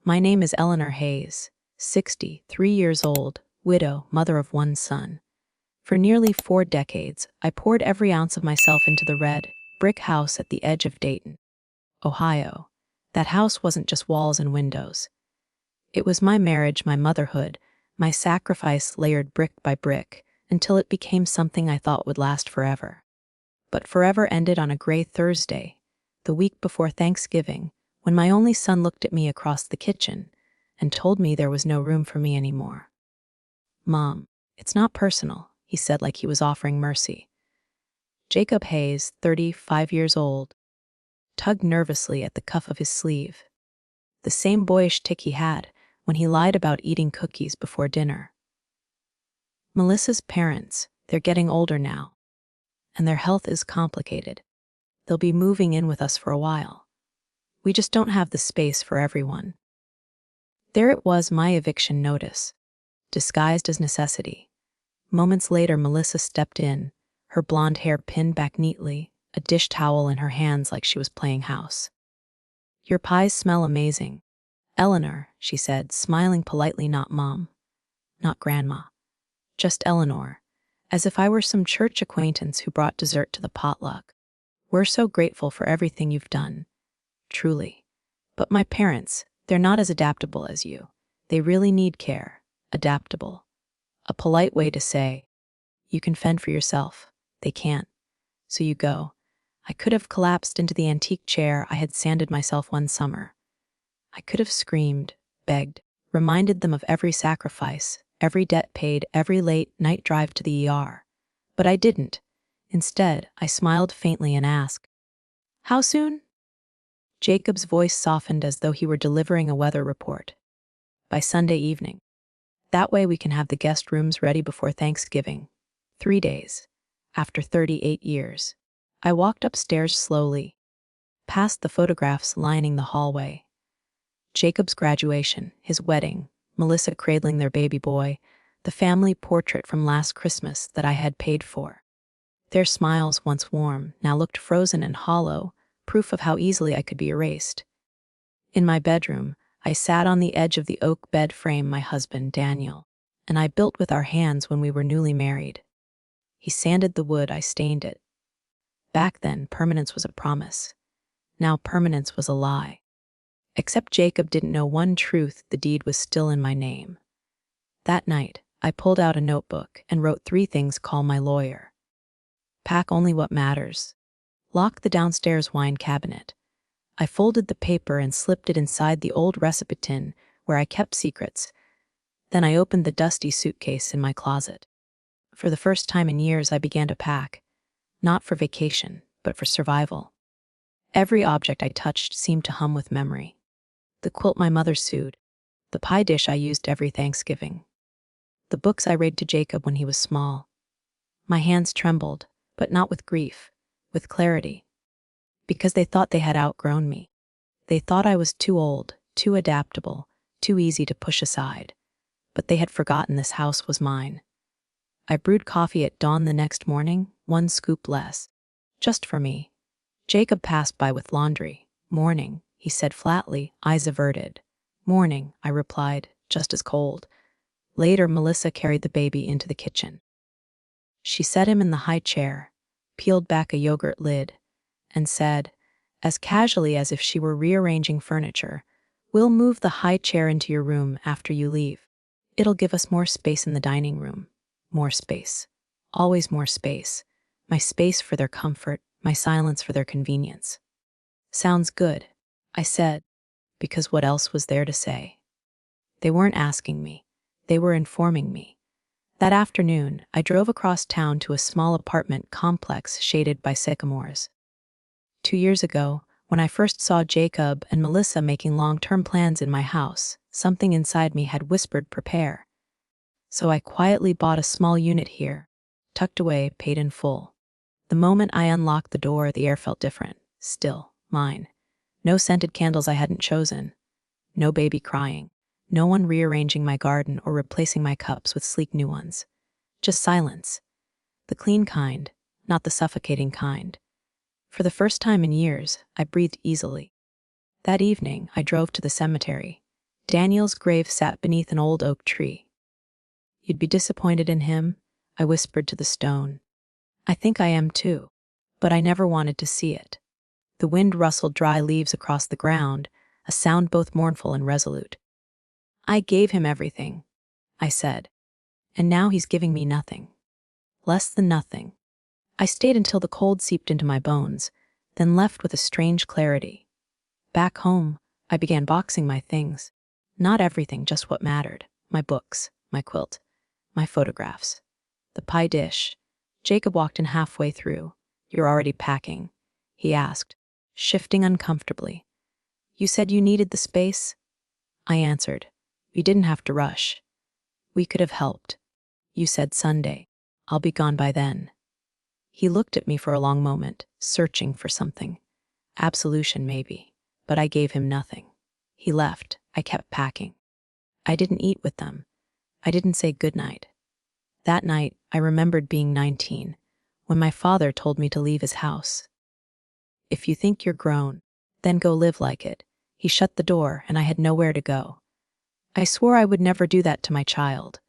My name is Eleanor Hayes, 60, 3 years old, widow, mother of one son. For nearly 4 decades, I poured every ounce of myself into the red, brick house at the edge of Dayton, Ohio. That house wasn't just walls and windows. It was my marriage, my motherhood, my sacrifice layered brick by brick, until it became something I thought would last forever. But forever ended on a gray Thursday, the week before Thanksgiving, when my only son looked at me across the kitchen and told me there was no room for me anymore. "Mom, it's not personal," he said like he was offering mercy. Jacob Hayes, 35 years old, tugged nervously at the cuff of his sleeve. The same boyish tick he had when he lied about eating cookies before dinner. "Melissa's parents, they're getting older now, and their health is complicated. They'll be moving in with us for a while. We just don't have the space for everyone." There it was, my eviction notice, disguised as necessity. Moments later, Melissa stepped in, her blonde hair pinned back neatly, a dish towel in her hands like she was playing house. "Your pies smell amazing, Eleanor," she said, smiling politely. "Not Mom, not Grandma, just Eleanor, as if I were some church acquaintance who brought dessert to the potluck. We're so grateful for everything you've done, truly. But my parents, they're not as adaptable as you. They really need care. Adaptable. A polite way to say, you can fend for yourself. They can't. So you go." I could have collapsed into the antique chair I had sanded myself one summer. I could have screamed, begged, reminded them of every sacrifice, every debt paid, every late night drive to the ER. But I didn't. Instead, I smiled faintly and asked, "How soon?" Jacob's voice softened as though he were delivering a weather report. "By Sunday evening. That way we can have the guest rooms ready before Thanksgiving. 3 days. After 38 years. I walked upstairs slowly, past the photographs lining the hallway. Jacob's graduation, his wedding, Melissa cradling their baby boy, the family portrait from last Christmas that I had paid for. Their smiles, once warm, now looked frozen and hollow, proof of how easily I could be erased. In my bedroom, I sat on the edge of the oak bed frame my husband, Daniel, and I built with our hands when we were newly married. He sanded the wood, I stained it. Back then, permanence was a promise. Now permanence was a lie. Except Jacob didn't know one truth: the deed was still in my name. That night, I pulled out a notebook and wrote 3 things: call my lawyer, pack only what matters, lock the downstairs wine cabinet. I folded the paper and slipped it inside the old recipe tin where I kept secrets. Then I opened the dusty suitcase in my closet. For the first time in years, I began to pack, not for vacation, but for survival. Every object I touched seemed to hum with memory. The quilt my mother sewed, the pie dish I used every Thanksgiving, the books I read to Jacob when he was small. My hands trembled, but not with grief, with clarity. Because they thought they had outgrown me. They thought I was too old, too adaptable, too easy to push aside. But they had forgotten this house was mine. I brewed coffee at dawn the next morning, 1 scoop less, just for me. Jacob passed by with laundry. "Morning," he said flatly, eyes averted. "Morning," I replied, just as cold. Later, Melissa carried the baby into the kitchen. She set him in the high chair, peeled back a yogurt lid, and said, as casually as if she were rearranging furniture, "We'll move the high chair into your room after you leave. It'll give us more space in the dining room. More space. Always more space. My space for their comfort, my silence for their convenience." "Sounds good," I said, because what else was there to say? They weren't asking me. They were informing me. That afternoon, I drove across town to a small apartment complex shaded by sycamores. 2 years ago, when I first saw Jacob and Melissa making long-term plans in my house, something inside me had whispered, "Prepare." So I quietly bought a small unit here, tucked away, paid in full. The moment I unlocked the door, the air felt different, still, mine. No scented candles I hadn't chosen. No baby crying. No one rearranging my garden or replacing my cups with sleek new ones. Just silence. The clean kind, not the suffocating kind. For the first time in years, I breathed easily. That evening, I drove to the cemetery. Daniel's grave sat beneath an old oak tree. You'd be disappointed in him, I whispered to the stone. I think I am too, but I never wanted to see it. The wind rustled dry leaves across the ground, a sound both mournful and resolute. I gave him everything, I said, and now he's giving me nothing. Less than nothing. I stayed until the cold seeped into my bones, then left with a strange clarity. Back home, I began boxing my things. Not everything, just what mattered. My books, my quilt, my photographs, the pie dish. Jacob walked in halfway through. You're already packing, he asked, shifting uncomfortably. You said you needed the space? I answered. You didn't have to rush. We could have helped. You said Sunday. I'll be gone by then. He looked at me for a long moment, searching for something. Absolution, maybe. But I gave him nothing. He left. I kept packing. I didn't eat with them. I didn't say goodnight. That night, I remembered being 19, when my father told me to leave his house. If you think you're grown, then go live like it. He shut the door, and I had nowhere to go. I swore I would never do that to my child.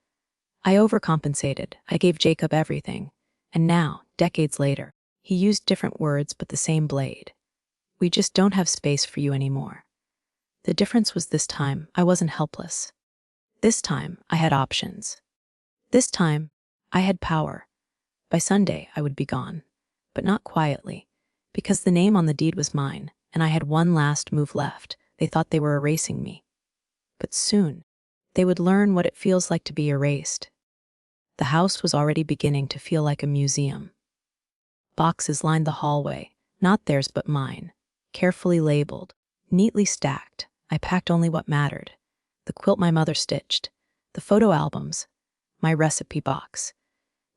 I overcompensated. I gave Jacob everything. And now, decades later, he used different words but the same blade. We just don't have space for you anymore. The difference was this time, I wasn't helpless. This time, I had options. This time, I had power. By Sunday, I would be gone. But not quietly, because the name on the deed was mine, and I had one last move left. They thought they were erasing me. But soon, they would learn what it feels like to be erased. The house was already beginning to feel like a museum. Boxes lined the hallway, not theirs but mine, carefully labeled, neatly stacked. I packed only what mattered. The quilt my mother stitched, the photo albums, my recipe box,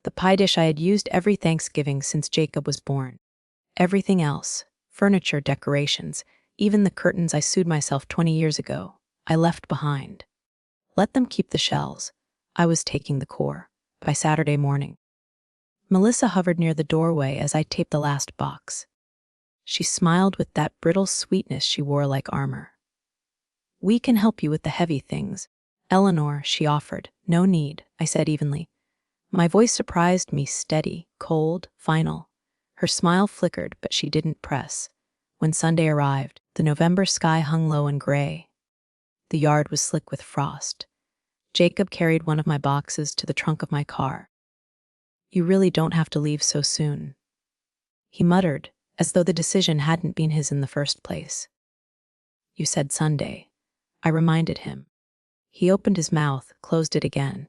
the pie dish I had used every Thanksgiving since Jacob was born. Everything else, furniture, decorations, even the curtains I sewed myself 20 years ago, I left behind. Let them keep the shells. I was taking the core. By Saturday morning, Melissa hovered near the doorway as I taped the last box. She smiled with that brittle sweetness she wore like armor. We can help you with the heavy things. Eleanor, she offered. No need, I said evenly. My voice surprised me, steady, cold, final. Her smile flickered, but she didn't press. When Sunday arrived, the November sky hung low and gray. The yard was slick with frost. Jacob carried one of my boxes to the trunk of my car. You really don't have to leave so soon, he muttered, as though the decision hadn't been his in the first place. You said Sunday, I reminded him. He opened his mouth, closed it again.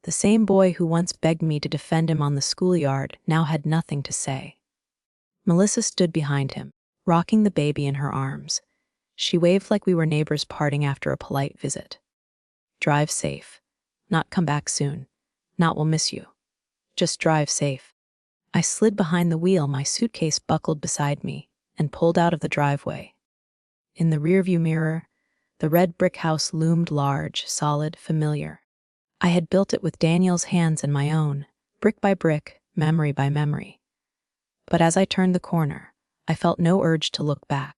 The same boy who once begged me to defend him on the schoolyard now had nothing to say. Melissa stood behind him, rocking the baby in her arms. She waved like we were neighbors parting after a polite visit. Drive safe. Not come back soon. Not we'll miss you. Just drive safe. I slid behind the wheel, my suitcase buckled beside me, and pulled out of the driveway. In the rearview mirror, the red brick house loomed large, solid, familiar. I had built it with Daniel's hands and my own, brick by brick, memory by memory. But as I turned the corner, I felt no urge to look back.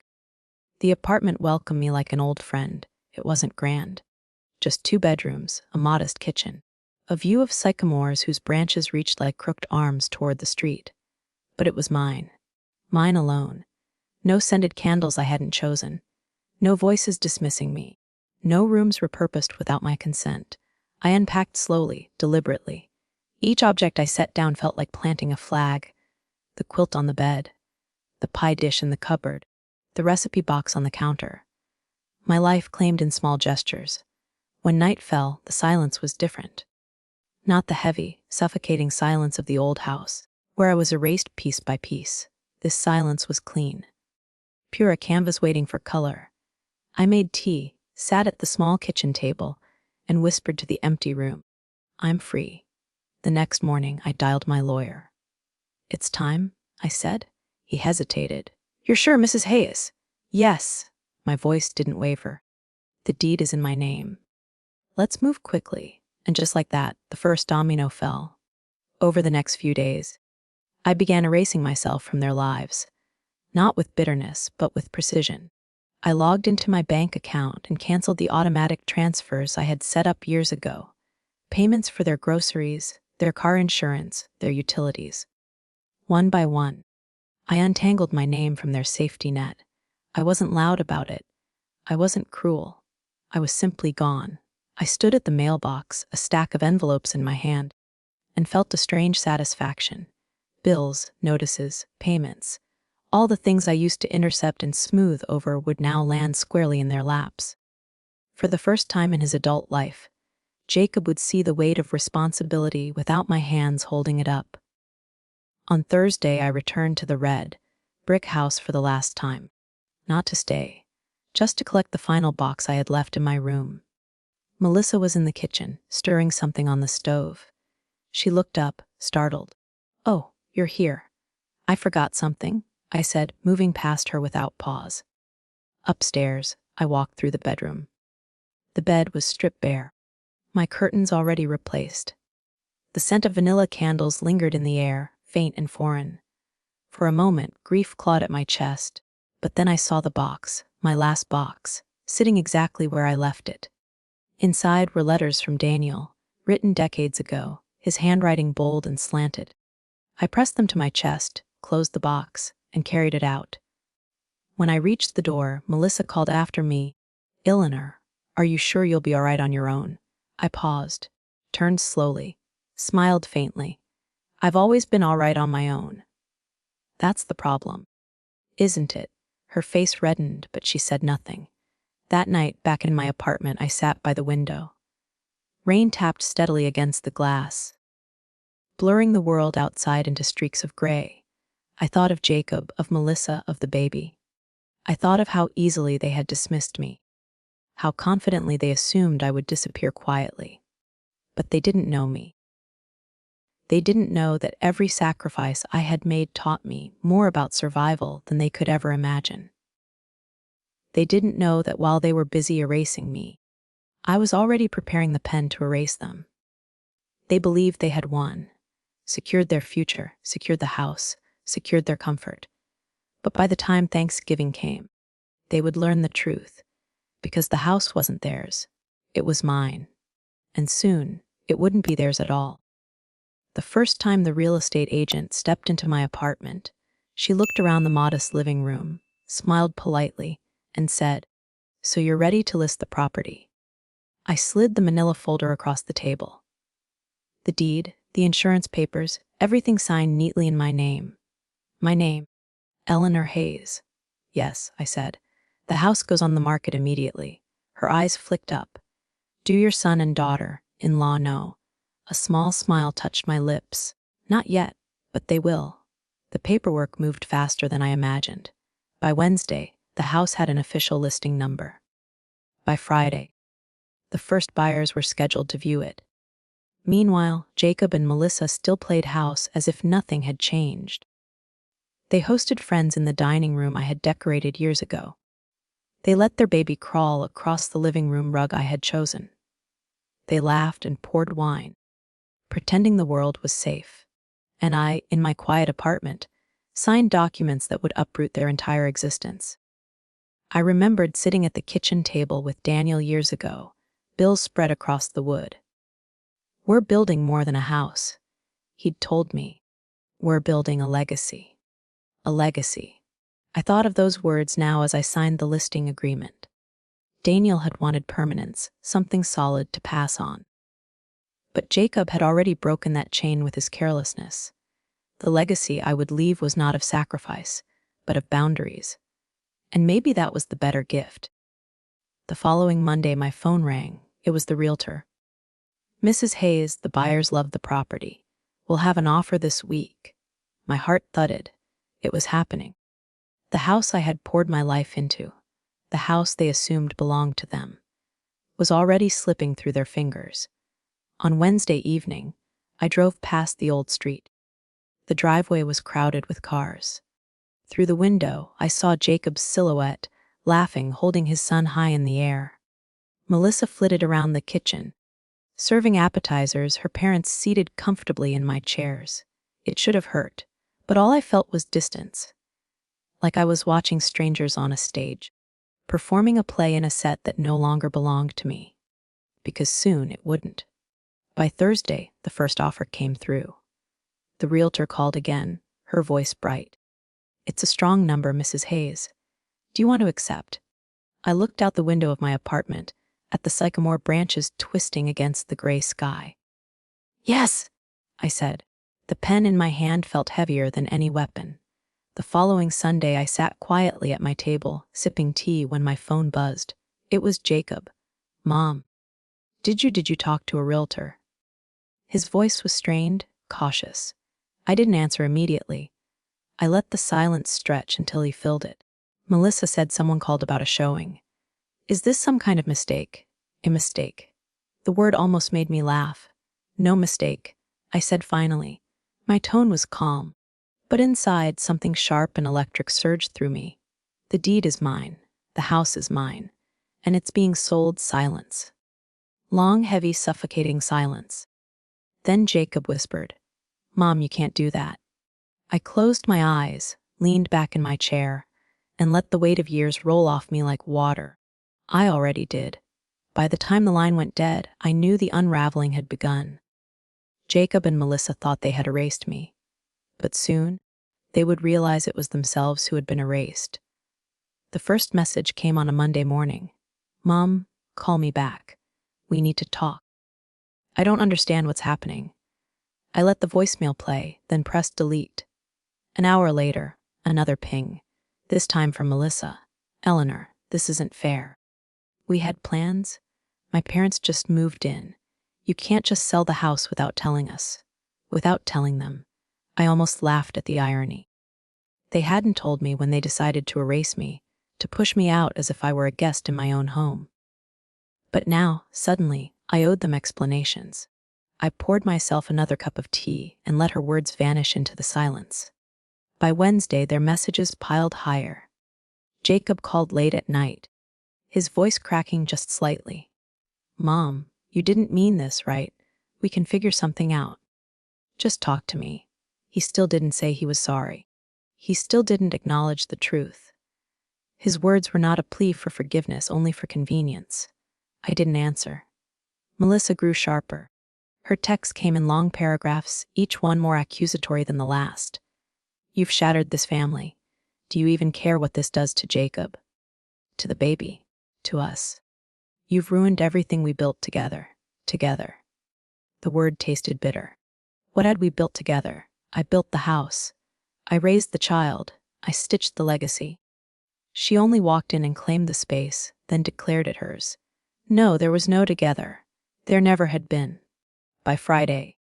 The apartment welcomed me like an old friend. It wasn't grand. Just 2 bedrooms, a modest kitchen, a view of sycamores whose branches reached like crooked arms toward the street. But it was mine. Mine alone. No scented candles I hadn't chosen. No voices dismissing me. No rooms repurposed without my consent. I unpacked slowly, deliberately. Each object I set down felt like planting a flag. The quilt on the bed, the pie dish in the cupboard, the recipe box on the counter. My life claimed in small gestures. When night fell, the silence was different. Not the heavy, suffocating silence of the old house, where I was erased piece by piece. This silence was clean. Pure, a canvas waiting for color. I made tea, sat at the small kitchen table, and whispered to the empty room, I'm free. The next morning, I dialed my lawyer. It's time, I said. He hesitated. You're sure, Mrs. Hayes? Yes. My voice didn't waver. The deed is in my name. Let's move quickly. And just like that, the first domino fell. Over the next few days, I began erasing myself from their lives. Not with bitterness, but with precision. I logged into my bank account and canceled the automatic transfers I had set up years ago. Payments for their groceries, their car insurance, their utilities. One by one, I untangled my name from their safety net. I wasn't loud about it. I wasn't cruel. I was simply gone. I stood at the mailbox, a stack of envelopes in my hand, and felt a strange satisfaction. Bills, notices, payments. All the things I used to intercept and smooth over would now land squarely in their laps. For the first time in his adult life, Jacob would see the weight of responsibility without my hands holding it up. On Thursday, I returned to the red brick house for the last time. Not to stay, just to collect the final box I had left in my room. Melissa was in the kitchen, stirring something on the stove. She looked up, startled. "Oh, you're here. I forgot something," I said, moving past her without pause. Upstairs, I walked through the bedroom. The bed was stripped bare, my curtains already replaced. The scent of vanilla candles lingered in the air, faint and foreign. For a moment, grief clawed at my chest, but then I saw the box, my last box, sitting exactly where I left it. Inside were letters from Daniel, written decades ago, his handwriting bold and slanted. I pressed them to my chest, closed the box, and carried it out. When I reached the door, Melissa called after me, "Eleanor, are you sure you'll be all right on your own?" I paused, turned slowly, smiled faintly. "I've always been all right on my own." "That's the problem, isn't it?" Her face reddened, but she said nothing. That night, back in my apartment, I sat by the window. Rain tapped steadily against the glass, blurring the world outside into streaks of gray. I thought of Jacob, of Melissa, of the baby. I thought of how easily they had dismissed me, how confidently they assumed I would disappear quietly. But they didn't know me. They didn't know that every sacrifice I had made taught me more about survival than they could ever imagine. They didn't know that while they were busy erasing me, I was already preparing the pen to erase them. They believed they had won, secured their future, secured the house, secured their comfort. But by the time Thanksgiving came, they would learn the truth, because the house wasn't theirs, it was mine. And soon, it wouldn't be theirs at all. The first time the real estate agent stepped into my apartment, she looked around the modest living room, smiled politely, and said, "So you're ready to list the property?" I slid the manila folder across the table. The deed, the insurance papers, everything signed neatly in my name. My name, Eleanor Hayes. "Yes," I said. "The house goes on the market immediately." Her eyes flicked up. "Do your son and daughter-in-law know?" A small smile touched my lips. "Not yet, but they will." The paperwork moved faster than I imagined. By Wednesday, the house had an official listing number. By Friday, the first buyers were scheduled to view it. Meanwhile, Jacob and Melissa still played house as if nothing had changed. They hosted friends in the dining room I had decorated years ago. They let their baby crawl across the living room rug I had chosen. They laughed and poured wine, pretending the world was safe. And I, in my quiet apartment, signed documents that would uproot their entire existence. I remembered sitting at the kitchen table with Daniel years ago, bills spread across the wood. "We're building more than a house," he'd told me. "We're building a legacy." A legacy. I thought of those words now as I signed the listing agreement. Daniel had wanted permanence, something solid to pass on. But Jacob had already broken that chain with his carelessness. The legacy I would leave was not of sacrifice, but of boundaries. And maybe that was the better gift. The following Monday, my phone rang. It was the realtor. "Mrs. Hayes, the buyers love the property. We'll have an offer this week." My heart thudded. It was happening. The house I had poured my life into, the house they assumed belonged to them, was already slipping through their fingers. On Wednesday evening, I drove past the old street. The driveway was crowded with cars. Through the window, I saw Jacob's silhouette, laughing, holding his son high in the air. Melissa flitted around the kitchen, serving appetizers, her parents seated comfortably in my chairs. It should have hurt, but all I felt was distance, like I was watching strangers on a stage. performing a play in a set that no longer belonged to me, because soon it wouldn't. By Thursday, the first offer came through. The realtor called again, her voice bright. "It's a strong number, Mrs. Hayes. Do you want to accept?" I looked out the window of my apartment, at the sycamore branches twisting against the gray sky. "Yes," I said. The pen in my hand felt heavier than any weapon. The following Sunday, I sat quietly at my table, sipping tea, when my phone buzzed. It was Jacob. "Mom, did you talk to a realtor?" His voice was strained, cautious. I didn't answer immediately. I let the silence stretch until he filled it. "Melissa said someone called about a showing. Is this some kind of mistake?" "A mistake." The word almost made me laugh. "No mistake," I said finally. My tone was calm, but inside something sharp and electric surged through me. The deed is mine, the house is mine, and it's being sold. Silence. Long, heavy, suffocating silence. Then Jacob whispered, "Mom, you can't do that." I closed my eyes, leaned back in my chair, and let the weight of years roll off me like water. I already did. By the time the line went dead, I knew the unraveling had begun. Jacob and Melissa thought they had erased me, but soon they would realize it was themselves who had been erased. The first message came on a Monday morning. "Mom, call me back. We need to talk." I don't understand what's happening. I let the voicemail play, then pressed delete. An hour later, another ping, this time from Melissa. "Eleanor, this isn't fair. We had plans. My parents just moved in. You can't just sell the house without telling us." Without telling them. I almost laughed at the irony. They hadn't told me when they decided to erase me, to push me out as if I were a guest in my own home. But now, suddenly, I owed them explanations. I poured myself another cup of tea and let her words vanish into the silence. By Wednesday, their messages piled higher. Jacob called late at night, his voice cracking just slightly. "Mom, you didn't mean this, right? We can figure something out. Just talk to me." He still didn't say he was sorry. He still didn't acknowledge the truth. His words were not a plea for forgiveness, only for convenience. I didn't answer. Melissa grew sharper. Her texts came in long paragraphs, each one more accusatory than the last. "You've shattered this family. Do you even care what this does to Jacob? To the baby? To us? You've ruined everything we built together. Together." The word tasted bitter. What had we built together? I built the house. I raised the child. I stitched the legacy. She only walked in and claimed the space, then declared it hers. No, there was no together. There never had been. By Friday,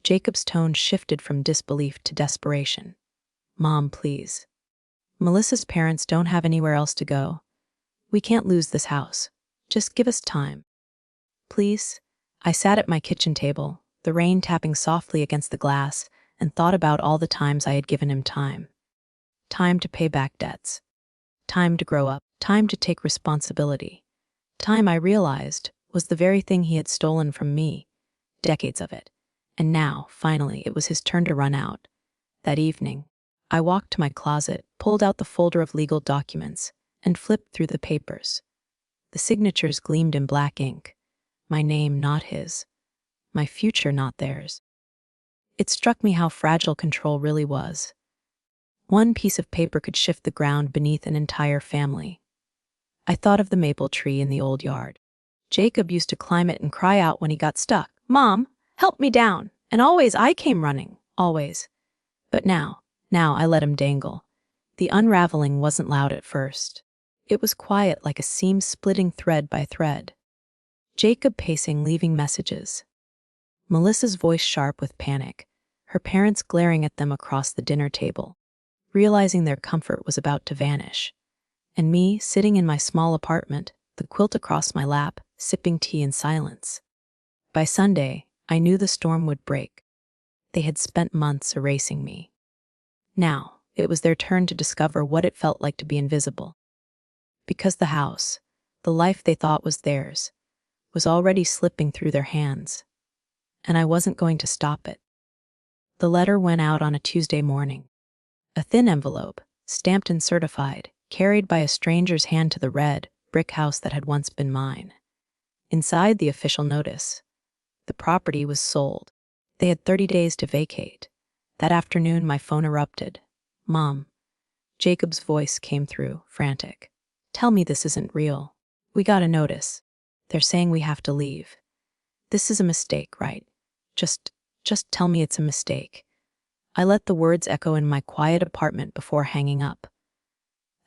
Jacob's tone shifted from disbelief to desperation. "Mom, please. Melissa's parents don't have anywhere else to go. We can't lose this house. Just give us time. Please." I sat at my kitchen table, the rain tapping softly against the glass, and thought about all the times I had given him time. Time to pay back debts. Time to grow up. Time to take responsibility. Time, I realized, was the very thing he had stolen from me. Decades of it. And now, finally, it was his turn to run out. That evening, I walked to my closet, pulled out the folder of legal documents, and flipped through the papers. The signatures gleamed in black ink. My name, not his. My future, not theirs. It struck me how fragile control really was. One piece of paper could shift the ground beneath an entire family. I thought of the maple tree in the old yard. Jacob used to climb it and cry out when he got stuck, "Mom, help me down." And always I came running, always. But now I let him dangle. The unraveling wasn't loud at first. It was quiet, like a seam splitting thread by thread. Jacob pacing, leaving messages. Melissa's voice sharp with panic, her parents glaring at them across the dinner table, realizing their comfort was about to vanish. And me, sitting in my small apartment, the quilt across my lap, sipping tea in silence. By Sunday, I knew the storm would break. They had spent months erasing me. Now, it was their turn to discover what it felt like to be invisible. Because the house, the life they thought was theirs, was already slipping through their hands. And I wasn't going to stop it. The letter went out on a Tuesday morning. A thin envelope, stamped and certified, carried by a stranger's hand to the red, brick house that had once been mine. Inside the official notice, the property was sold. They had 30 days to vacate. That afternoon, my phone erupted. "Mom." Jacob's voice came through, frantic. "Tell me this isn't real. We got a notice. They're saying we have to leave. This is a mistake, right? Just, just tell me it's a mistake." I let the words echo in my quiet apartment before hanging up.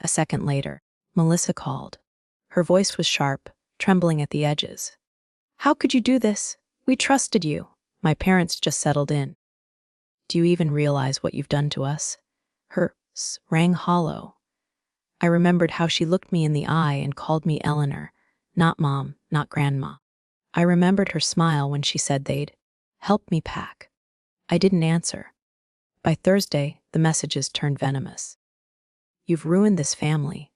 A second later, Melissa called. Her voice was sharp, trembling at the edges. "How could you do this? We trusted you." My parents just settled in. "Do you even realize what you've done to us?" Her rang hollow. I remembered how she looked me in the eye and called me Eleanor, not Mom, not Grandma. I remembered her smile when she said they'd help me pack. I didn't answer. By Thursday, the messages turned venomous. "You've ruined this family.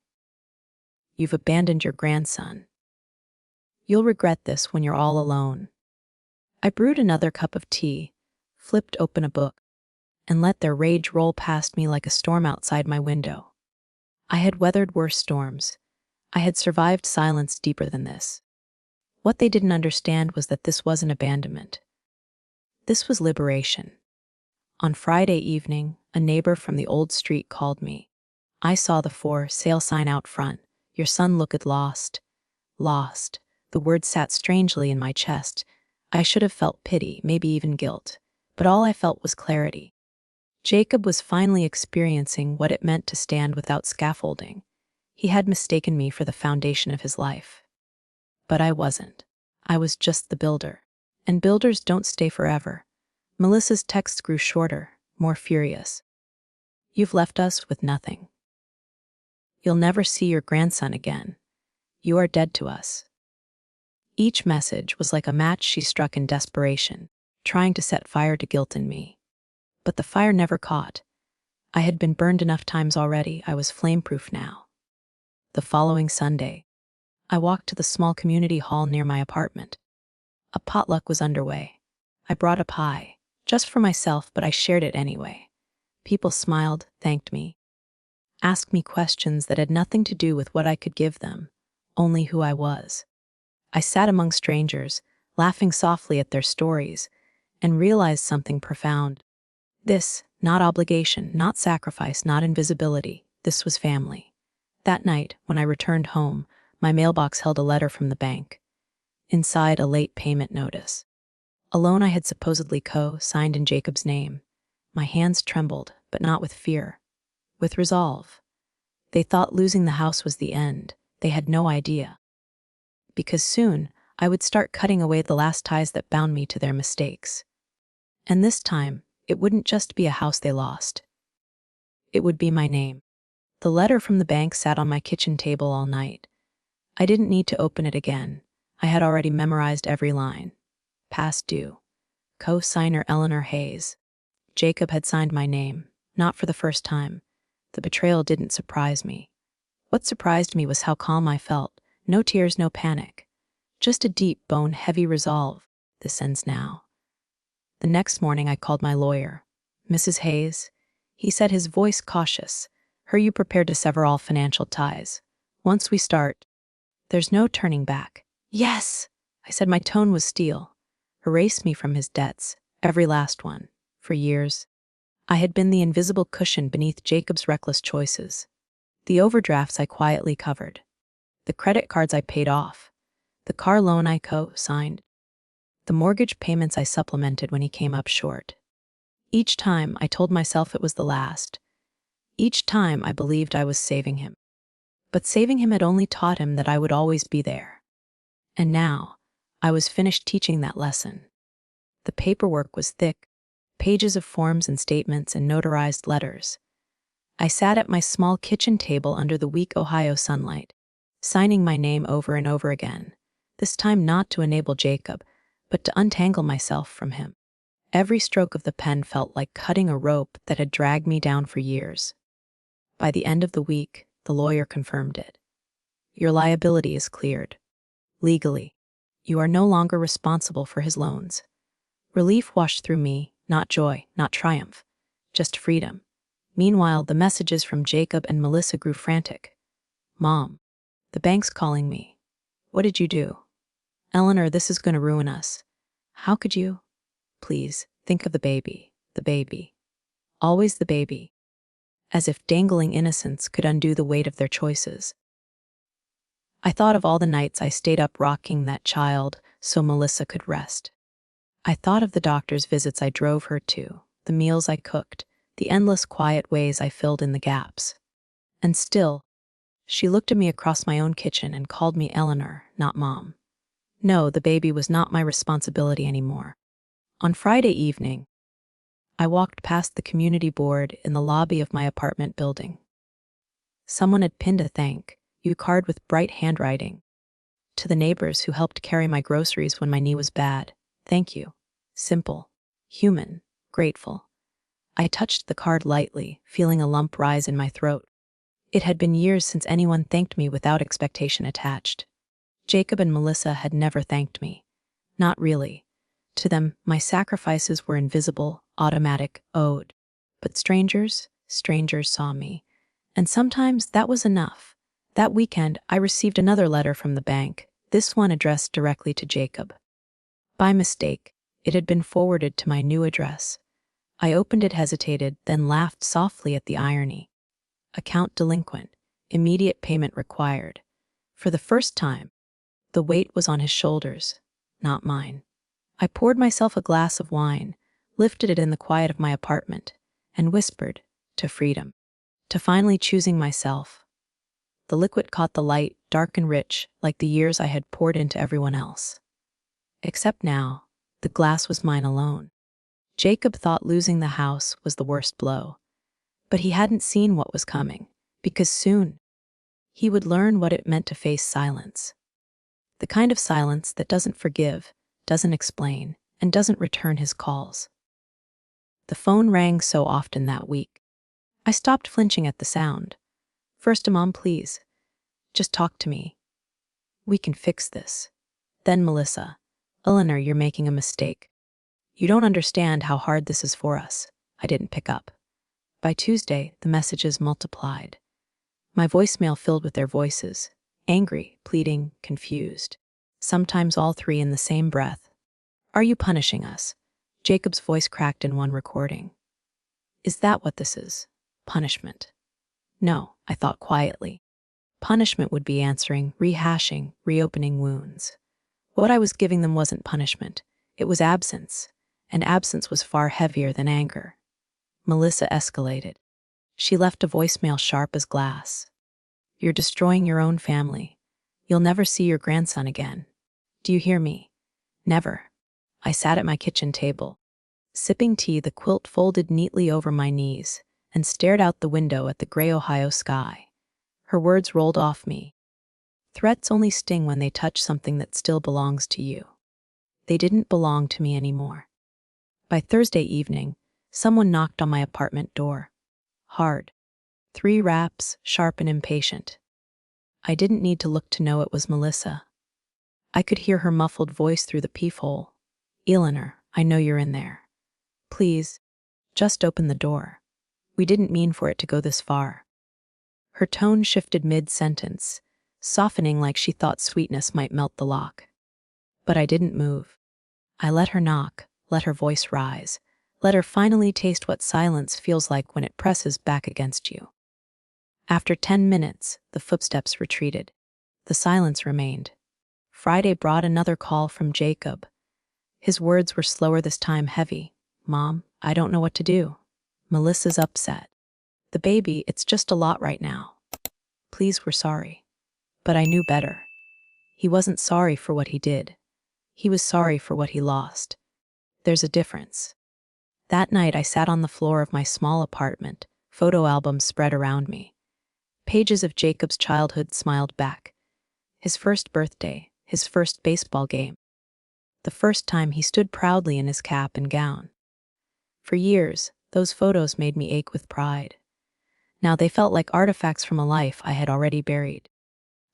You've abandoned your grandson. You'll regret this when you're all alone." I brewed another cup of tea, flipped open a book, and let their rage roll past me like a storm outside my window. I had weathered worse storms. I had survived silence deeper than this. What they didn't understand was that this wasn't abandonment. This was liberation. On Friday evening, a neighbor from the old street called me. "I saw the for sale sign out front. Your son looked lost." Lost. The word sat strangely in my chest. I should have felt pity, maybe even guilt. But all I felt was clarity. Jacob was finally experiencing what it meant to stand without scaffolding. He had mistaken me for the foundation of his life. But I wasn't. I was just the builder. And builders don't stay forever. Melissa's texts grew shorter, more furious. "You've left us with nothing. You'll never see your grandson again. You are dead to us." Each message was like a match she struck in desperation, trying to set fire to guilt in me. But the fire never caught. I had been burned enough times already. I was flame-proof now. The following Sunday, I walked to the small community hall near my apartment. A potluck was underway. I brought a pie, just for myself, but I shared it anyway. People smiled, thanked me, asked me questions that had nothing to do with what I could give them, only who I was. I sat among strangers, laughing softly at their stories, and realized something profound. This, not obligation, not sacrifice, not invisibility, this was family. That night, when I returned home, my mailbox held a letter from the bank. Inside, a late payment notice. A loan I had supposedly co-signed in Jacob's name. My hands trembled, but not with fear. With resolve. They thought losing the house was the end. They had no idea. Because soon, I would start cutting away the last ties that bound me to their mistakes. And this time, it wouldn't just be a house they lost. It would be my name. The letter from the bank sat on my kitchen table all night. I didn't need to open it again. I had already memorized every line. Past due. Co-signer Eleanor Hayes. Jacob had signed my name, not for the first time. The betrayal didn't surprise me. What surprised me was how calm I felt. No tears, no panic. Just a deep, bone-heavy resolve. This ends now. The next morning I called my lawyer. "Mrs. Hayes," he said, his voice cautious. "Are you prepared to sever all financial ties? Once we start, there's no turning back." "Yes," I said. My tone was steel. "Erase me from his debts, every last one." For years, I had been the invisible cushion beneath Jacob's reckless choices. The overdrafts I quietly covered. The credit cards I paid off. The car loan I co-signed. The mortgage payments I supplemented when he came up short. Each time I told myself it was the last. Each time I believed I was saving him. But saving him had only taught him that I would always be there. And now, I was finished teaching that lesson. The paperwork was thick, pages of forms and statements and notarized letters. I sat at my small kitchen table under the weak Ohio sunlight, signing my name over and over again, this time not to enable Jacob, but to untangle myself from him. Every stroke of the pen felt like cutting a rope that had dragged me down for years. By the end of the week, the lawyer confirmed it. "Your liability is cleared. Legally, you are no longer responsible for his loans." Relief washed through me, not joy, not triumph, just freedom. Meanwhile, the messages from Jacob and Melissa grew frantic. "Mom, The bank's calling me. What did you do? Eleanor, this is going to ruin us. How could you? Please, think of the baby. The baby. Always the baby. As if dangling innocence could undo the weight of their choices. I thought of all the nights I stayed up rocking that child so Melissa could rest. I thought of the doctor's visits I drove her to, the meals I cooked, the endless quiet ways I filled in the gaps. And still, she looked at me across my own kitchen and called me Eleanor, not Mom. No, the baby was not my responsibility anymore. On Friday evening, I walked past the community board in the lobby of my apartment building. Someone had pinned a thank you card with bright handwriting. To the neighbors who helped carry my groceries when my knee was bad, thank you. Simple, human, grateful. I touched the card lightly, feeling a lump rise in my throat. It had been years since anyone thanked me without expectation attached. Jacob and Melissa had never thanked me. Not really. To them, my sacrifices were invisible, automatic, owed. But strangers saw me. And sometimes that was enough. That weekend, I received another letter from the bank, this one addressed directly to Jacob. By mistake, it had been forwarded to my new address. I opened it, hesitated, then laughed softly at the irony. Account delinquent. Immediate payment required. For the first time, the weight was on his shoulders, not mine. I poured myself a glass of wine, lifted it in the quiet of my apartment, and whispered, to freedom, to finally choosing myself. The liquid caught the light, dark and rich, like the years I had poured into everyone else. Except now, the glass was mine alone. Jacob thought losing the house was the worst blow. But he hadn't seen what was coming, because soon he would learn what it meant to face silence. The kind of silence that doesn't forgive, doesn't explain, and doesn't return his calls. The phone rang so often that week. I stopped flinching at the sound. First, Mom, please. Just talk to me. We can fix this. Then Melissa. Eleanor, you're making a mistake. You don't understand how hard this is for us. I didn't pick up. By Tuesday, the messages multiplied. My voicemail filled with their voices. Angry, pleading, confused. Sometimes all three in the same breath. Are you punishing us? Jacob's voice cracked in one recording. Is that what this is? Punishment. No, I thought quietly. Punishment would be answering, rehashing, reopening wounds. What I was giving them wasn't punishment. It was absence. And absence was far heavier than anger. Melissa escalated. She left a voicemail sharp as glass. You're destroying your own family. You'll never see your grandson again. Do you hear me? Never. I sat at my kitchen table, sipping tea, the quilt folded neatly over my knees, and stared out the window at the gray Ohio sky. Her words rolled off me. Threats only sting when they touch something that still belongs to you. They didn't belong to me anymore. By Thursday evening, someone knocked on my apartment door. Hard. 3 raps, sharp and impatient. I didn't need to look to know it was Melissa. I could hear her muffled voice through the peephole. Eleanor, I know you're in there. Please, just open the door. We didn't mean for it to go this far. Her tone shifted mid-sentence, softening like she thought sweetness might melt the lock. But I didn't move. I let her knock, let her voice rise, let her finally taste what silence feels like when it presses back against you. After 10 minutes, the footsteps retreated. The silence remained. Friday brought another call from Jacob. His words were slower this time, heavy. Mom, I don't know what to do. Melissa's upset. The baby, it's just a lot right now. Please, we're sorry. But I knew better. He wasn't sorry for what he did. He was sorry for what he lost. There's a difference. That night I sat on the floor of my small apartment, photo albums spread around me. Pages of Jacob's childhood smiled back. His first birthday, his first baseball game. The first time he stood proudly in his cap and gown. For years, those photos made me ache with pride. Now they felt like artifacts from a life I had already buried.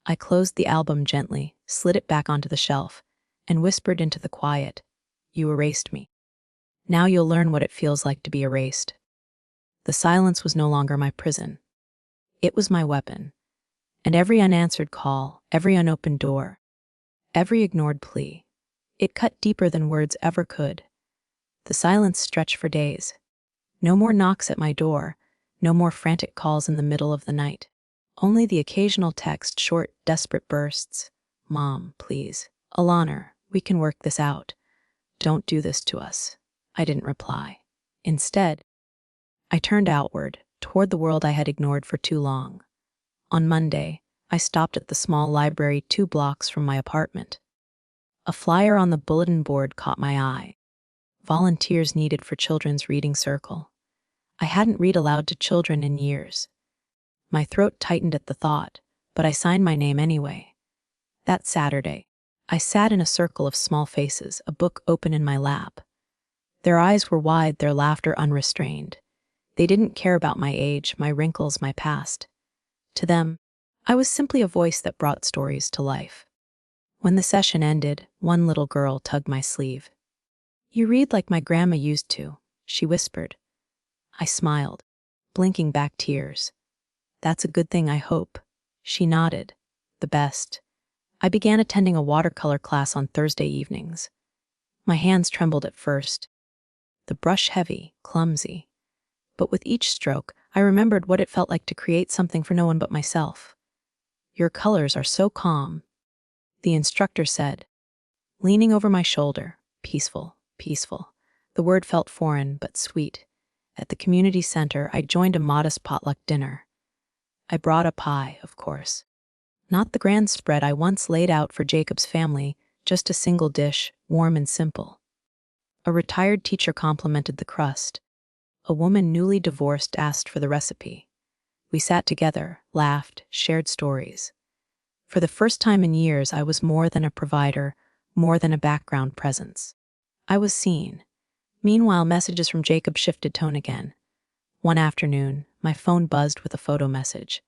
I closed the album gently, slid it back onto the shelf, and whispered into the quiet, "You erased me. Now you'll learn what it feels like to be erased." The silence was no longer my prison. It was my weapon. And every unanswered call, every unopened door, every ignored plea, it cut deeper than words ever could. The silence stretched for days. No more knocks at my door, no more frantic calls in the middle of the night. Only the occasional text, short, desperate bursts. Mom, please. Alana, we can work this out. Don't do this to us. I didn't reply. Instead, I turned outward, toward the world I had ignored for too long. On Monday, I stopped at the small library 2 blocks from my apartment. A flyer on the bulletin board caught my eye. Volunteers needed for children's reading circle. I hadn't read aloud to children in years. My throat tightened at the thought, but I signed my name anyway. That Saturday, I sat in a circle of small faces, a book open in my lap. Their eyes were wide, their laughter unrestrained. They didn't care about my age, my wrinkles, my past. To them, I was simply a voice that brought stories to life. When the session ended, one little girl tugged my sleeve. "You read like my grandma used to," she whispered. I smiled, blinking back tears. "That's a good thing, I hope." She nodded. "The best." I began attending a watercolor class on Thursday evenings. My hands trembled at first, the brush heavy, clumsy. But with each stroke, I remembered what it felt like to create something for no one but myself. "Your colors are so calm," the instructor said, leaning over my shoulder. Peaceful, peaceful. The word felt foreign, but sweet. At the community center, I joined a modest potluck dinner. I brought a pie, of course. Not the grand spread I once laid out for Jacob's family, just a single dish, warm and simple. A retired teacher complimented the crust. A woman newly divorced asked for the recipe. We sat together, laughed, shared stories. For the first time in years, I was more than a provider, more than a background presence. I was seen. Meanwhile, messages from Jacob shifted tone again. One afternoon, my phone buzzed with a photo message.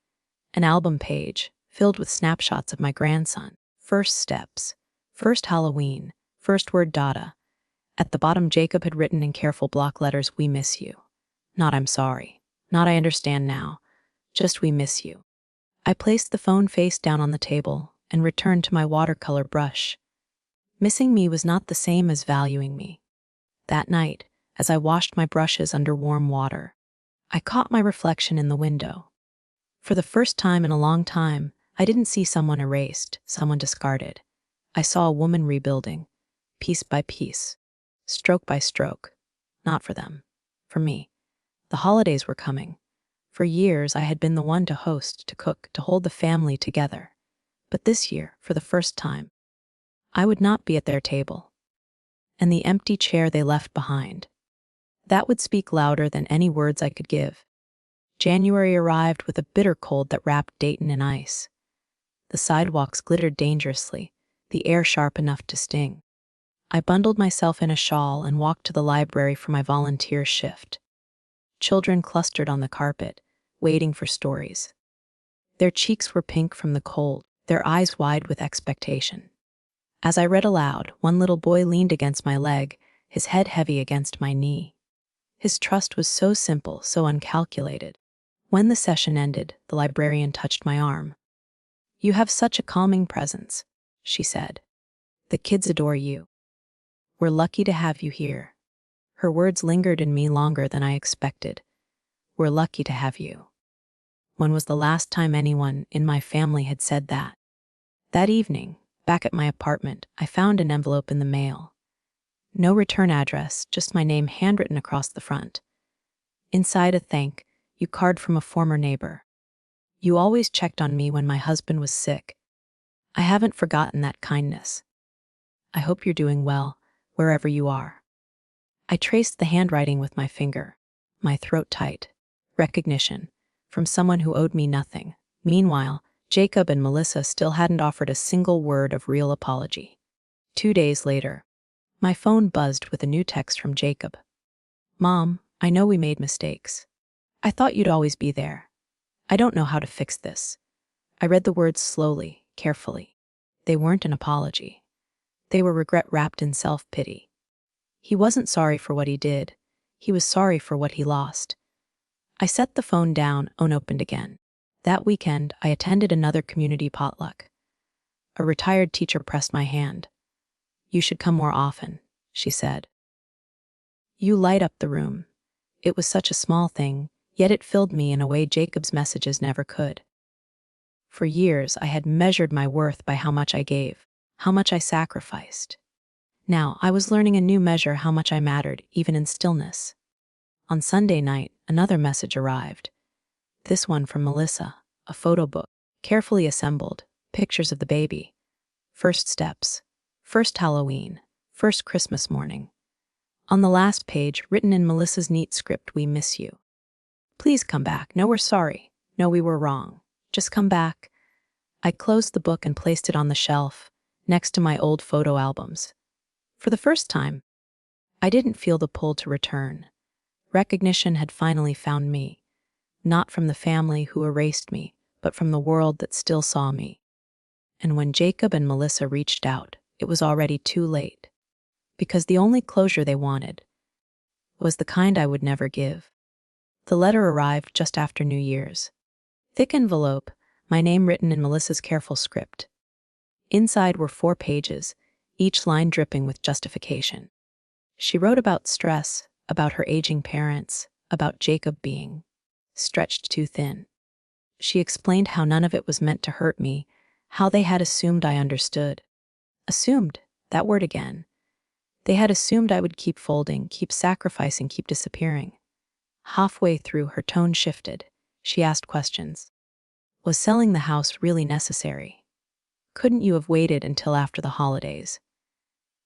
An album page, filled with snapshots of my grandson. First steps, first Halloween, first word Dada. At the bottom, Jacob had written in careful block letters, "We miss you." Not "I'm sorry." Not "I understand now." Just "We miss you." I placed the phone face down on the table and returned to my watercolor brush. Missing me was not the same as valuing me. That night, as I washed my brushes under warm water, I caught my reflection in the window. For the first time in a long time, I didn't see someone erased, someone discarded. I saw a woman rebuilding, piece by piece, stroke by stroke. Not for them, for me. The holidays were coming. For years, I had been the one to host, to cook, to hold the family together. But this year, for the first time, I would not be at their table. And the empty chair they left behind, that would speak louder than any words I could give. January arrived with a bitter cold that wrapped Dayton in ice. The sidewalks glittered dangerously, the air sharp enough to sting. I bundled myself in a shawl and walked to the library for my volunteer shift. Children clustered on the carpet, waiting for stories. Their cheeks were pink from the cold, their eyes wide with expectation. As I read aloud, one little boy leaned against my leg, his head heavy against my knee. His trust was so simple, so uncalculated. When the session ended, the librarian touched my arm. "You have such a calming presence," she said. "The kids adore you. We're lucky to have you here." Her words lingered in me longer than I expected. "We're lucky to have you." When was the last time anyone in my family had said that? That evening, back at my apartment, I found an envelope in the mail. No return address, just my name handwritten across the front. Inside, a "Thank you" card from a former neighbor. "You always checked on me when my husband was sick. I haven't forgotten that kindness. I hope you're doing well, wherever you are." I traced the handwriting with my finger, my throat tight. Recognition, from someone who owed me nothing. Meanwhile, Jacob and Melissa still hadn't offered a single word of real apology. 2 days later, my phone buzzed with a new text from Jacob. "Mom, I know we made mistakes. I thought you'd always be there. I don't know how to fix this." I read the words slowly, carefully. They weren't an apology. They were regret wrapped in self-pity. He wasn't sorry for what he did. He was sorry for what he lost. I set the phone down, unopened again. That weekend, I attended another community potluck. A retired teacher pressed my hand. "You should come more often," she said. "You light up the room." It was such a small thing, yet it filled me in a way Jacob's messages never could. For years, I had measured my worth by how much I gave, how much I sacrificed. Now, I was learning a new measure how much I mattered, even in stillness. On Sunday night, another message arrived. This one from Melissa, a photo book, carefully assembled, pictures of the baby. First steps, first Halloween, first Christmas morning. On the last page, written in Melissa's neat script, "We miss you. Please come back. No, we're sorry. No, we were wrong. Just come back." I closed the book and placed it on the shelf, next to my old photo albums. For the first time, I didn't feel the pull to return. Recognition had finally found me, not from the family who erased me, but from the world that still saw me. And when Jacob and Melissa reached out, it was already too late. Because the only closure they wanted was the kind I would never give. The letter arrived just after New Year's. Thick envelope, my name written in Melissa's careful script. Inside were 4 pages, each line dripping with justification. She wrote about stress, about her aging parents, about Jacob being stretched too thin. She explained how none of it was meant to hurt me, how they had assumed I understood. Assumed, that word again. They had assumed I would keep folding, keep sacrificing, keep disappearing. Halfway through, her tone shifted. She asked questions. Was selling the house really necessary? Couldn't you have waited until after the holidays?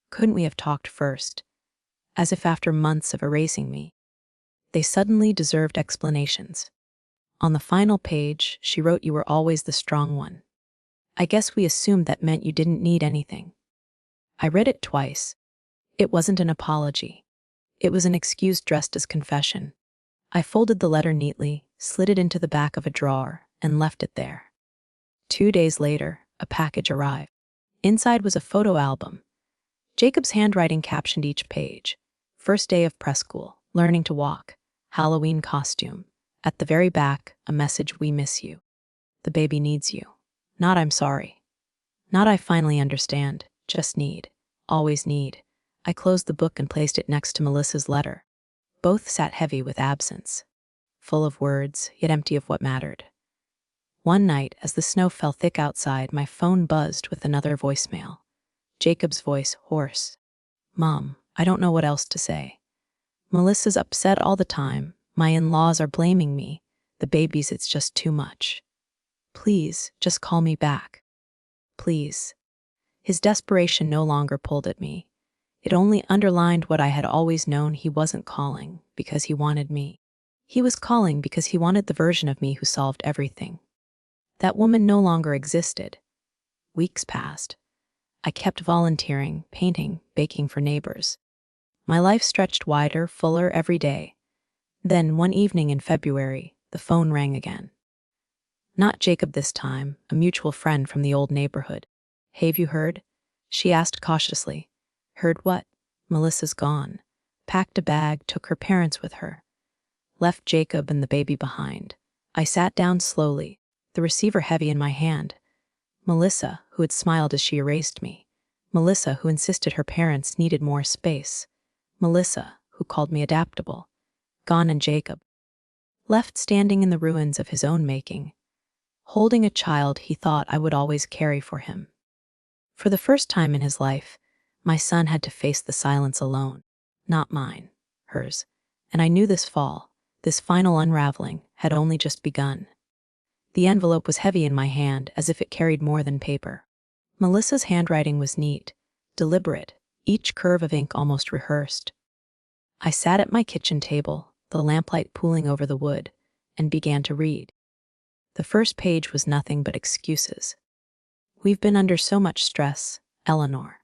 Couldn't we have talked first? As if after months of erasing me, they suddenly deserved explanations. On the final page, she wrote, "You were always the strong one." I guess we assumed that meant you didn't need anything. I read it twice. It wasn't an apology. It was an excuse dressed as confession. I folded the letter neatly, slid it into the back of a drawer, and left it there. 2 days later, a package arrived. Inside was a photo album. Jacob's handwriting captioned each page. First day of preschool, learning to walk, Halloween costume. At the very back, a message, "We miss you. The baby needs you." Not "I'm sorry." Not "I finally understand." Just need. Always need. I closed the book and placed it next to Melissa's letter. Both sat heavy with absence. Full of words, yet empty of what mattered. One night, as the snow fell thick outside, my phone buzzed with another voicemail. Jacob's voice, hoarse. "Mom, I don't know what else to say. Melissa's upset all the time. My in-laws are blaming me. The babies, it's just too much. Please, just call me back. Please." His desperation no longer pulled at me. It only underlined what I had always known. He wasn't calling because he wanted me. He was calling because he wanted the version of me who solved everything. That woman no longer existed. Weeks passed. I kept volunteering, painting, baking for neighbors. My life stretched wider, fuller every day. Then, one evening in February, the phone rang again. Not Jacob this time, a mutual friend from the old neighborhood. "Have you heard?" she asked cautiously. "Heard what?" "Melissa's gone. Packed a bag, took her parents with her. Left Jacob and the baby behind." I sat down slowly, the receiver heavy in my hand. Melissa, who had smiled as she erased me. Melissa, who insisted her parents needed more space. Melissa, who called me adaptable. Gone, and Jacob left standing in the ruins of his own making, holding a child he thought I would always carry for him. For the first time in his life, my son had to face the silence alone. Not mine, hers. And I knew this fall, this final unraveling, had only just begun. The envelope was heavy in my hand, as if it carried more than paper. Melissa's handwriting was neat, deliberate, each curve of ink almost rehearsed. I sat at my kitchen table, the lamplight pooling over the wood, and began to read. The first page was nothing but excuses. "We've been under so much stress, Eleanor.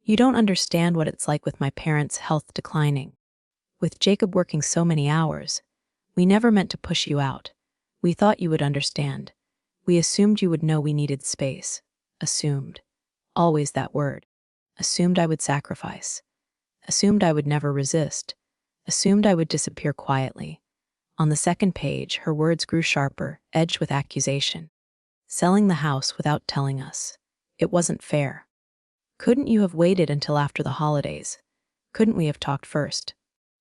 You don't understand what it's like with my parents' health declining. With Jacob working so many hours. We never meant to push you out. We thought you would understand. We assumed you would know we needed space. Assumed. Always that word. Assumed I would sacrifice. Assumed I would never resist. Assumed I would disappear quietly. On the second page, her words grew sharper, edged with accusation. Selling the house without telling us. It wasn't fair. Couldn't you have waited until after the holidays? Couldn't we have talked first?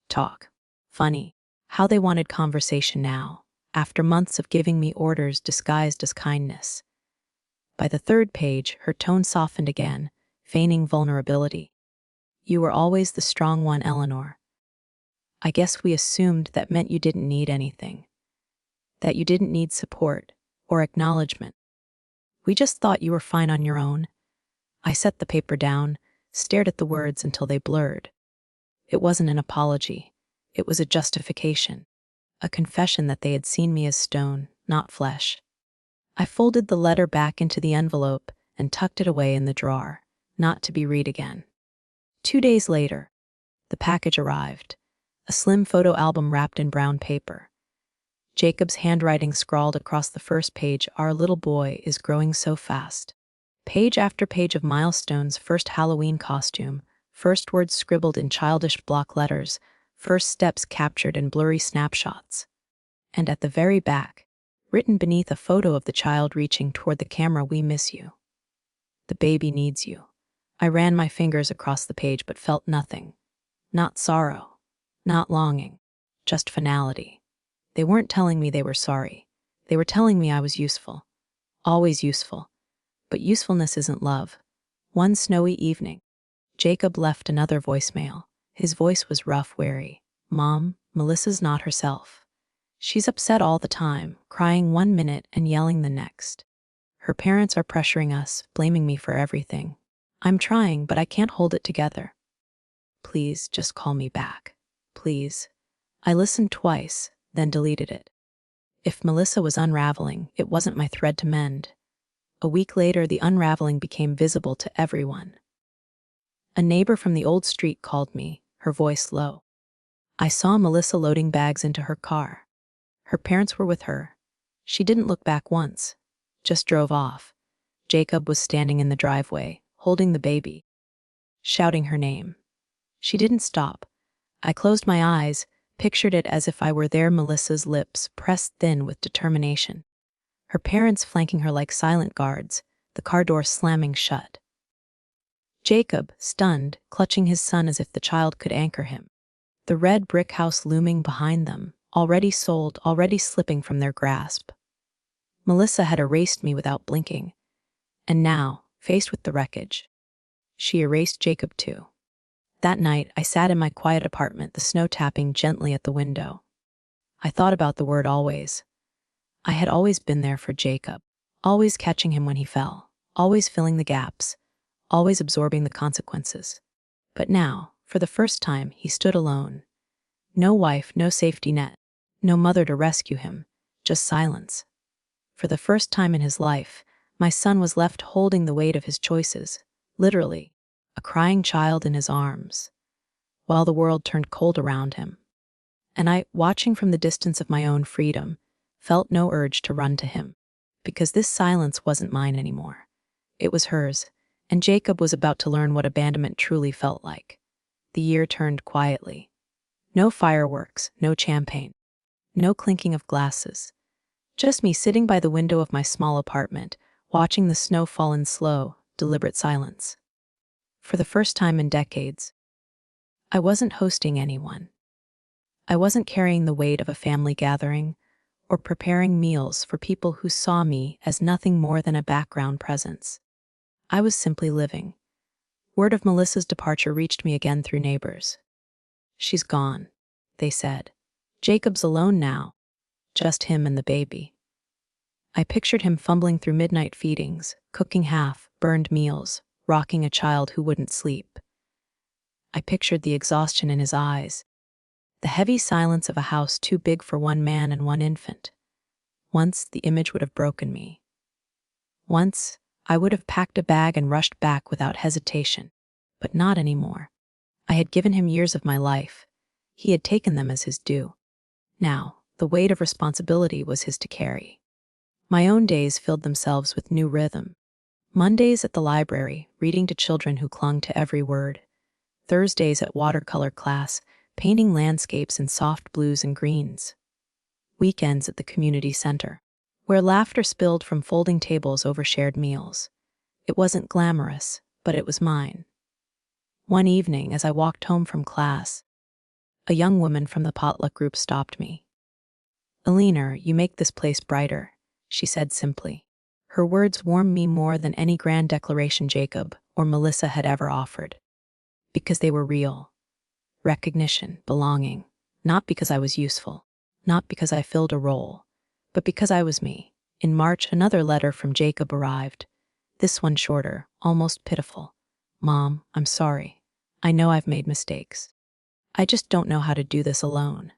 Talk. Funny. How they wanted conversation now, after months of giving me orders disguised as kindness. By the third page, her tone softened again, feigning vulnerability. You were always the strong one, Eleanor. I guess we assumed that meant you didn't need anything. That you didn't need support or acknowledgement. We just thought you were fine on your own. I set the paper down, stared at the words until they blurred. It wasn't an apology. It was a justification. A confession that they had seen me as stone, not flesh. I folded the letter back into the envelope and tucked it away in the drawer, not to be read again. 2 days later, the package arrived. A slim photo album wrapped in brown paper. Jacob's handwriting scrawled across the first page, "Our little boy is growing so fast." Page after page of milestones: first Halloween costume, first words scribbled in childish block letters, first steps captured in blurry snapshots. And at the very back, written beneath a photo of the child reaching toward the camera, "We miss you. The baby needs you." I ran my fingers across the page but felt nothing. Not sorrow, not longing, just finality. They weren't telling me they were sorry. They were telling me I was useful. Always useful. But usefulness isn't love. One snowy evening, Jacob left another voicemail. His voice was rough, weary. "Mom, Melissa's not herself. She's upset all the time, crying 1 minute and yelling the next. Her parents are pressuring us, blaming me for everything. I'm trying, but I can't hold it together. Please, just call me back. Please." I listened twice, then deleted it. If Melissa was unraveling, it wasn't my thread to mend. A week later, the unraveling became visible to everyone. A neighbor from the old street called me, her voice low. I saw Melissa loading bags into her car. Her parents were with her. She didn't look back once, just drove off. Jacob was standing in the driveway, holding the baby, shouting her name. She didn't stop. I closed my eyes, pictured it as if I were there, Melissa's lips pressed thin with determination. Her parents flanking her like silent guards, the car door slamming shut. Jacob, stunned, clutching his son as if the child could anchor him. The red brick house looming behind them, already sold, already slipping from their grasp. Melissa had erased me without blinking. And now, faced with the wreckage, she erased Jacob too. That night, I sat in my quiet apartment, the snow tapping gently at the window. I thought about the word always. I had always been there for Jacob, always catching him when he fell, always filling the gaps, always absorbing the consequences. But now, for the first time, he stood alone. No wife, no safety net, no mother to rescue him, just silence. For the first time in his life, my son was left holding the weight of his choices, literally, a crying child in his arms, while the world turned cold around him. And I, watching from the distance of my own freedom, felt no urge to run to him, because this silence wasn't mine anymore. It was hers, and Jacob was about to learn what abandonment truly felt like. The year turned quietly. No fireworks, no champagne, no clinking of glasses. Just me sitting by the window of my small apartment, watching the snow fall in slow, deliberate silence. For the first time in decades, I wasn't hosting anyone. I wasn't carrying the weight of a family gathering or preparing meals for people who saw me as nothing more than a background presence. I was simply living. Word of Melissa's departure reached me again through neighbors. "She's gone," they said. "Jacob's alone now, just him and the baby." I pictured him fumbling through midnight feedings, cooking half-burned meals, rocking a child who wouldn't sleep. I pictured the exhaustion in his eyes, the heavy silence of a house too big for one man and one infant. Once, the image would have broken me. Once, I would have packed a bag and rushed back without hesitation, but not anymore. I had given him years of my life. He had taken them as his due. Now, the weight of responsibility was his to carry. My own days filled themselves with new rhythm. Mondays at the library, reading to children who clung to every word. Thursdays at watercolor class, painting landscapes in soft blues and greens. weekends at the community center, where laughter spilled from folding tables over shared meals. It wasn't glamorous, but it was mine. One evening, as I walked home from class, a young woman from the potluck group stopped me. "Alina, you make this place brighter," she said simply. Her words warmed me more than any grand declaration Jacob or Melissa had ever offered. Because they were real. Recognition, belonging. Not because I was useful. Not because I filled a role. But because I was me. In March, another letter from Jacob arrived. This one shorter, almost pitiful. "Mom, I'm sorry. I know I've made mistakes. I just don't know how to do this alone.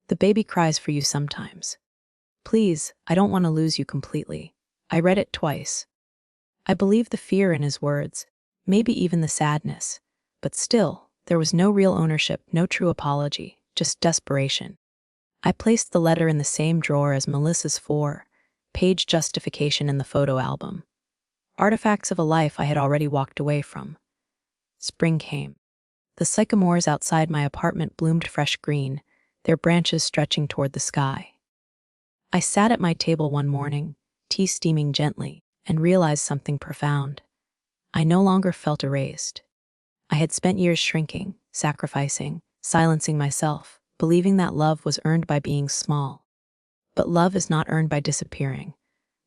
The baby cries for you sometimes. Please, I don't want to lose you completely." I read it twice. I believed the fear in his words, maybe even the sadness. But still, there was no real ownership, no true apology, just desperation. I placed the letter in the same drawer as Melissa's 4-page justification in the photo album. Artifacts of a life I had already walked away from. Spring came. The sycamores outside my apartment bloomed fresh green, their branches stretching toward the sky. I sat at my table one morning, tea steaming gently, and realized something profound. I no longer felt erased. I had spent years shrinking, sacrificing, silencing myself, believing that love was earned by being small. But love is not earned by disappearing.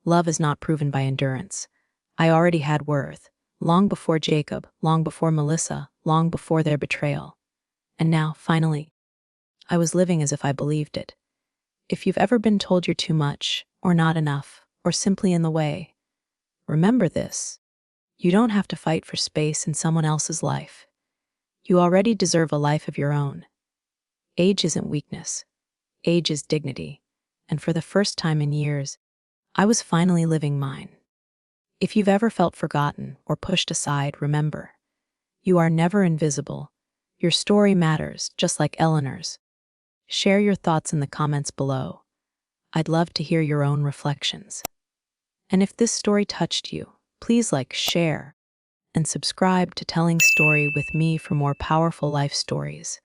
Love is not proven by endurance. I already had worth, long before Jacob, long before Melissa, long before their betrayal. And now, finally, I was living as if I believed it. If you've ever been told you're too much, or not enough, or simply in the way, remember this. You don't have to fight for space in someone else's life. You already deserve a life of your own. Age isn't weakness. Age is dignity. And for the first time in years, I was finally living mine. If you've ever felt forgotten or pushed aside, remember, you are never invisible. Your story matters, just like Eleanor's. Share your thoughts in the comments below. I'd love to hear your own reflections. And if this story touched you, please like, share, and subscribe to Telling Story with Me for more powerful life stories.